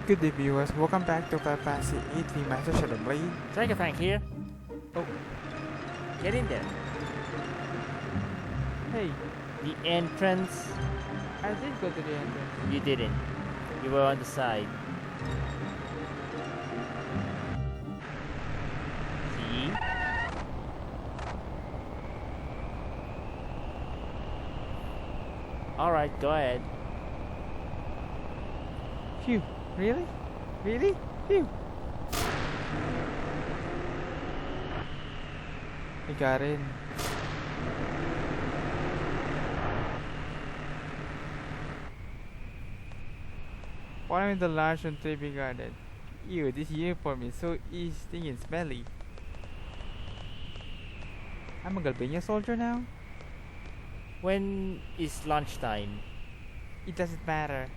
Good day viewers, welcome back to Fantasy VIII Remastered. Tiger Frank here. Oh, Get in there. hey, The entrance. I did go to the entrance. You didn't. You were on the side. See? Alright, go ahead. Phew, really? Really? Phew. I got in. Following the launch on Trevi Garden. Ew, this uniform is so stinky and smelly. I'm a Galbania soldier now? When is lunchtime? It doesn't matter.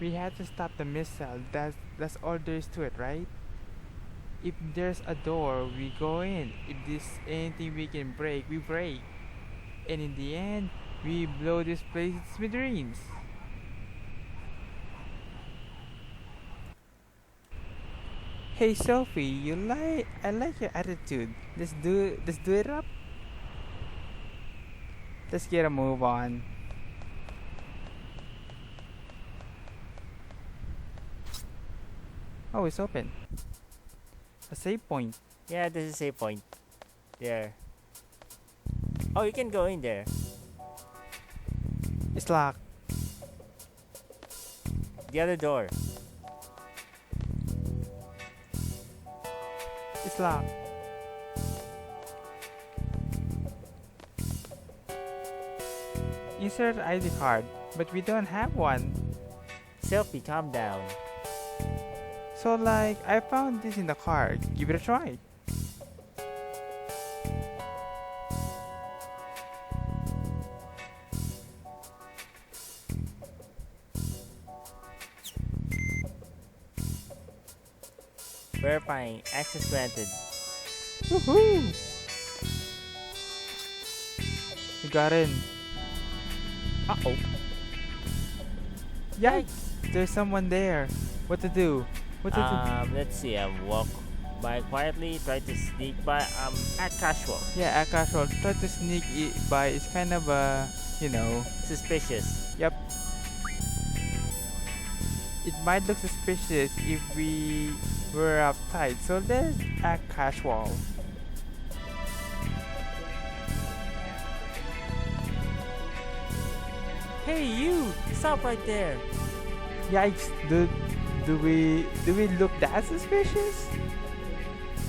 We had to stop the missile. That's all there is to it, right? If there's a door, we go in. If there's anything we can break, we break. And in the end, we blow this place to smithereens. Hey Sophie, I like your attitude. Let's do it up. Let's get a move on. Oh, it's open. A save point. Yeah, this is a point. There. Oh, you can go in there. It's locked. The other door. It's locked. Insert ID card, but we don't have one. Selfie, calm down. So like, I found this in the car. Give it a try. Verifying. Access granted. Woohoo! We got in. Uh-oh. Yikes! There's someone there. What to do? Let's see. Walk by quietly. Try to sneak by. Act casual. Yeah, act casual. Try to sneak by. It's kind of Suspicious. Yep. It might look suspicious if we were uptight, so let's act casual. Hey, you! Stop right there. Yikes! Do we look that suspicious?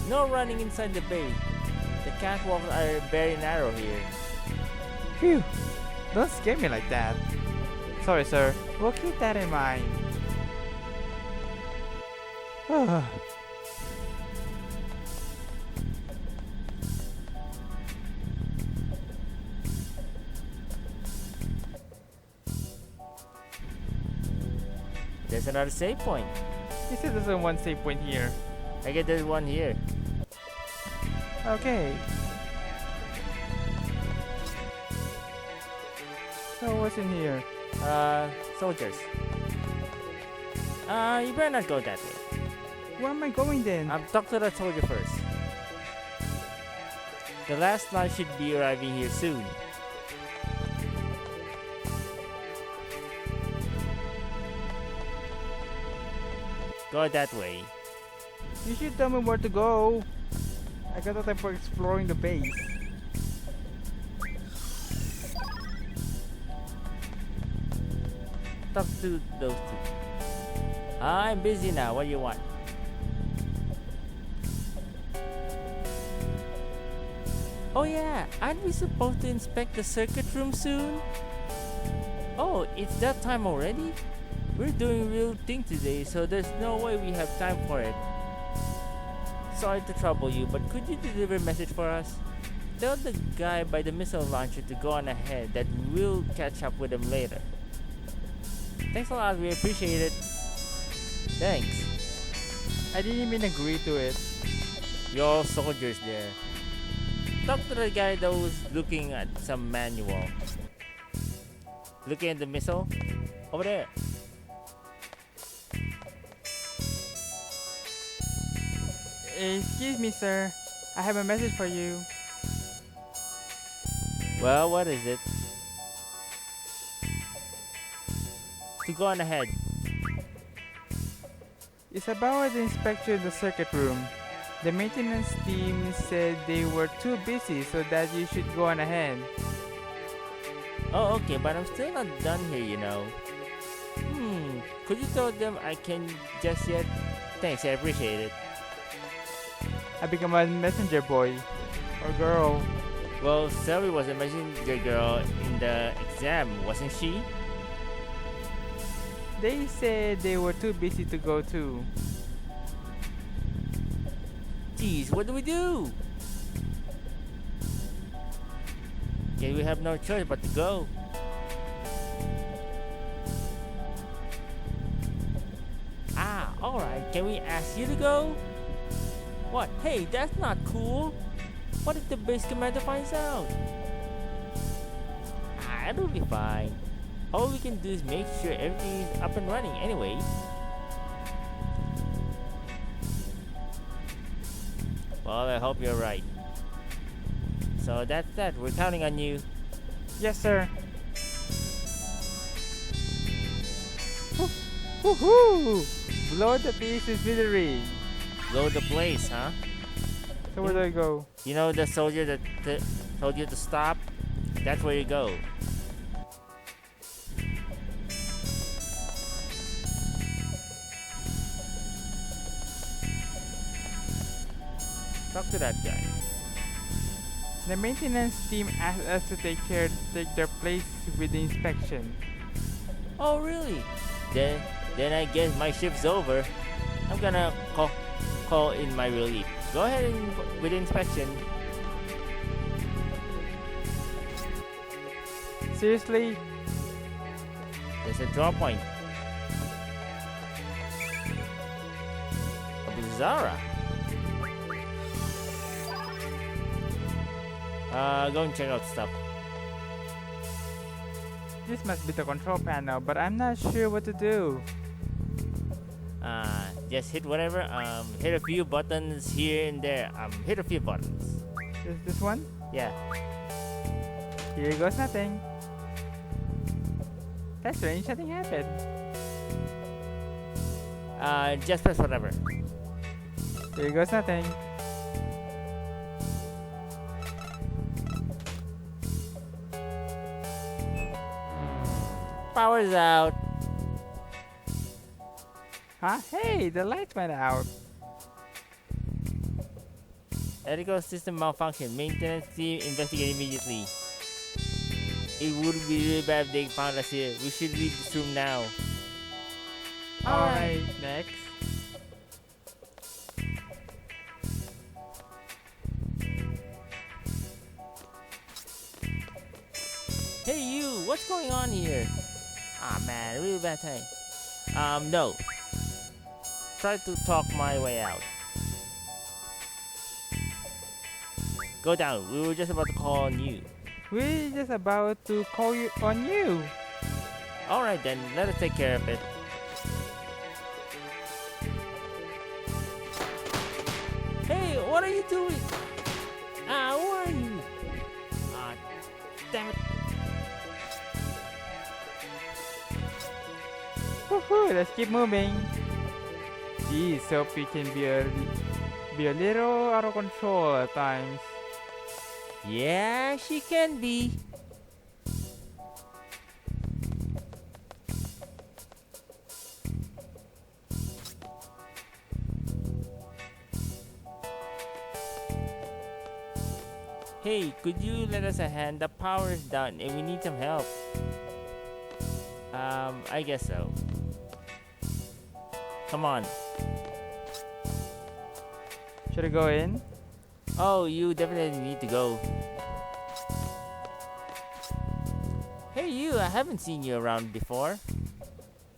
No running inside the bay. The catwalks are very narrow here. Phew! Don't scare me like that. Sorry, sir. We'll keep that in mind. There's another save point. You said there's a one save point here. I guess there's one here. Okay. So what's in here? Soldiers. You better not go that way. Where am I going then? Talk to the soldier first. The last line should be arriving here soon. Go that way. You should tell me where to go. I got no time for exploring the base. Talk to those two. I'm busy now. What do you want? Oh yeah, aren't we supposed to inspect the circuit room soon? Oh, it's that time already? We're doing real thing today, so there's no way we have time for it. Sorry to trouble you, but could you deliver a message for us? Tell the guy by the missile launcher to go on ahead that we'll catch up with him later. Thanks a lot, we appreciate it. Thanks. I didn't even agree to it. You're all soldiers there. Talk to the guy that was looking at some manual. Looking at the missile? Over there. Excuse me, sir. I have a message for you. Well, what is it? To go on ahead. It's about the inspection in the circuit room. The maintenance team said they were too busy, so that you should go on ahead. Oh, okay, but I'm still not done here, you know. Could you tell them I can just yet? Thanks, I appreciate it. I become a messenger boy. Or girl. Well, Selby was a messenger girl in the exam, wasn't she? They said they were too busy to go too. Geez, what do we do? Yeah, we have no choice but to go. Alright, can we ask you to go? What? Hey, that's not cool. What if the base commander finds out? It'll be fine. All we can do is make sure everything is up and running anyway. Well, I hope you're right. So that's that. We're counting on you. Yes, sir. Woohoo! Blow the beast in smithereens. Blow the place, huh? So where do I go? You know the soldier that told you to stop? That's where you go. Talk to that guy. The maintenance team asked us to take their place with the inspection. Oh, really? Then I guess my shift's over. I'm gonna call in my relief. Go ahead and with the inspection. Seriously? There's a draw point. A Blizzara. Go and check out stuff. This must be the control panel, but I'm not sure what to do. Just hit whatever. Hit a few buttons here and there. Hit a few buttons. This one? Yeah. Here goes nothing. That's strange, nothing happened. Just press whatever. Here goes nothing. Power's out. Huh? Hey, the lights went out. Electrical system malfunction. Maintenance team investigate immediately. It would be really bad if they found us here. We should leave this room now. Alright, next. Hey you, what's going on here? Man, really bad time. No. Try to talk my way out. Go down, we were just about to call on you. We're just about to call you on you. Alright then, let us take care of it. Hey, what are you doing? Who are you? Damn it. Woohoo, let's keep moving. Geez, Sophie can be a little out of control at times. Yeah, she can be. Hey, could you let us a hand? The power is down and we need some help. I guess so. Come on. Should I go in? Oh, you definitely need to go. Hey you, I haven't seen you around before.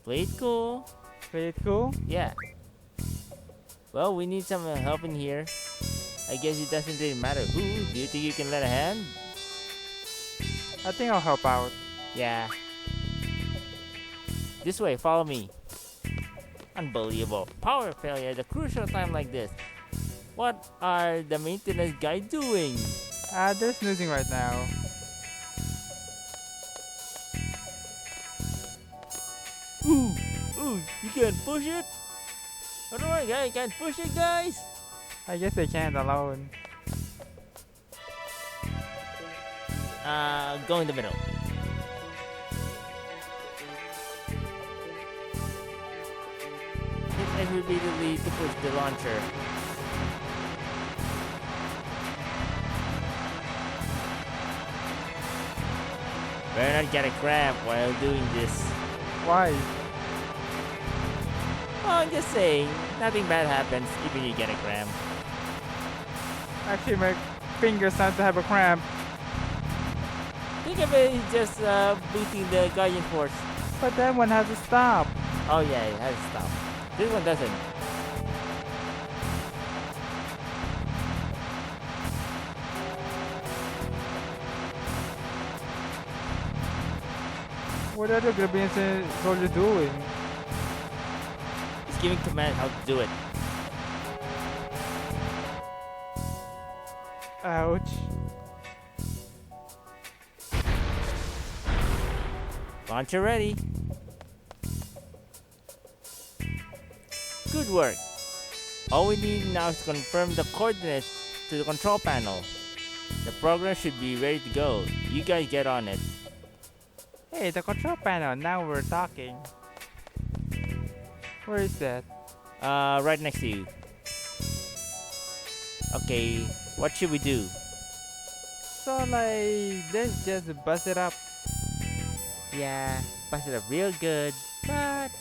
Play it cool. Play it cool? Yeah. Well, we need some help in here. I guess it doesn't really matter who. Do you think you can lend a hand? I think I'll help out. Yeah. This way, follow me. Unbelievable. Power failure at a crucial time like this. What are the maintenance guys doing? They're snoozing right now. Ooh, ooh, you can't push it? Alright, guys, can't push it, guys. I guess they can't alone. Go in the middle. Hit X repeatedly to push the launcher. Better not get a cramp while doing this. Why? Oh, I'm just saying, nothing bad happens even you get a cramp. Actually, my fingers start to have a cramp. Think of it as just boosting the Guardian Force. But that one has to stop. Oh yeah, it has to stop. This one doesn't. What are the Caribbean soldiers doing? It's giving command how to do it. Ouch. Launcher ready. Good work. All we need now is to confirm the coordinates to the control panel. The program should be ready to go. You guys get on it. Hey, the control panel. Now we're talking. Where is that? Right next to you. Okay, what should we do? So like, let's just bust it up. Yeah, bust it up real good, but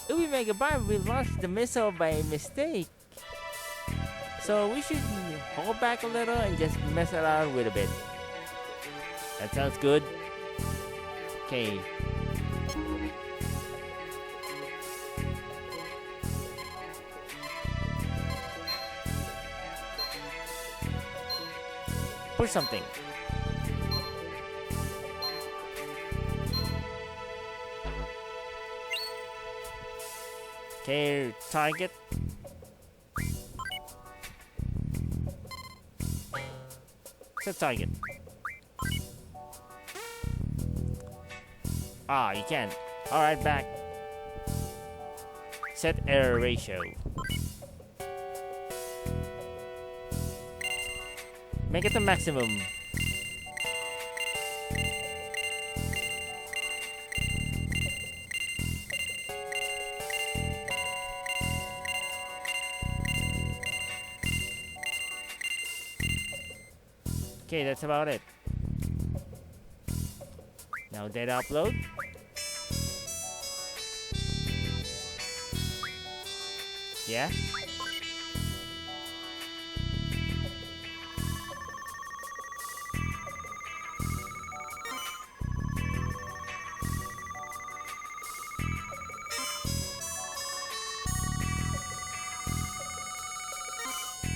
if we make a bomb, we launch the missile by mistake. So we should hold back a little and just mess around with a bit. That sounds good. Okay. Push something. Okay, target. Set target. Ah, you can't. Alright, back. Set error ratio. Make it the maximum. Okay, that's about it. Now data upload. Yeah?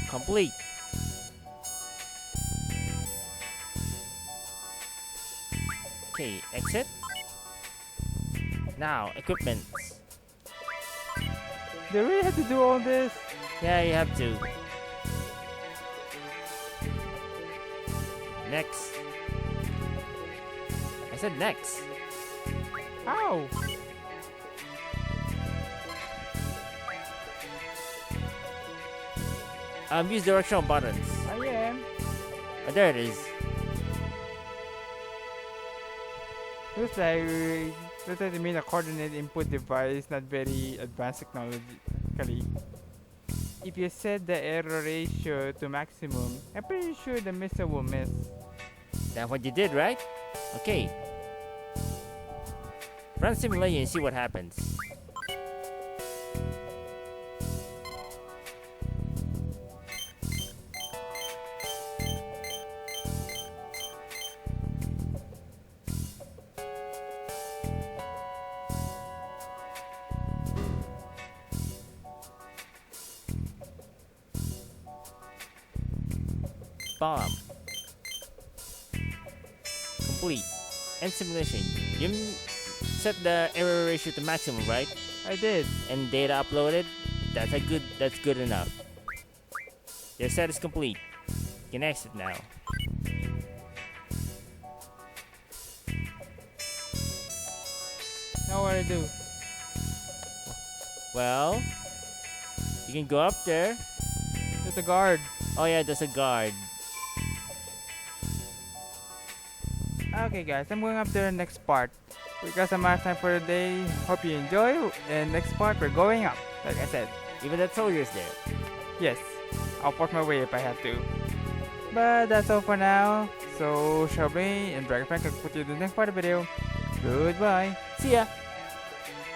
Complete. Okay, exit. Now, equipment. Do we have to do all this? Yeah, you have to. Next. I said next. How? Use directional buttons. I am. Oh, there it is. Looks like they made a coordinate input device, not very advanced technologically. If you set the error ratio to maximum, I'm pretty sure the missile will miss. That's what you did, right? Okay. Run simulation and see what happens. Bomb. Complete. End simulation. You set the error ratio to maximum, right? I did. And data uploaded. That's good enough. Your set is complete. You can exit now. Now what do I do? Well, you can go up there. There's a guard. Oh yeah, there's a guard. Okay guys, I'm going up there next part. Because I'm out of time for the day. Hope you enjoy. And next part we're going up. Like I said. Even that soldier's there. Yes. I'll force my way if I have to. But that's all for now. So Shelby and Dragonfly can put you in the next part of the video. Goodbye. See ya.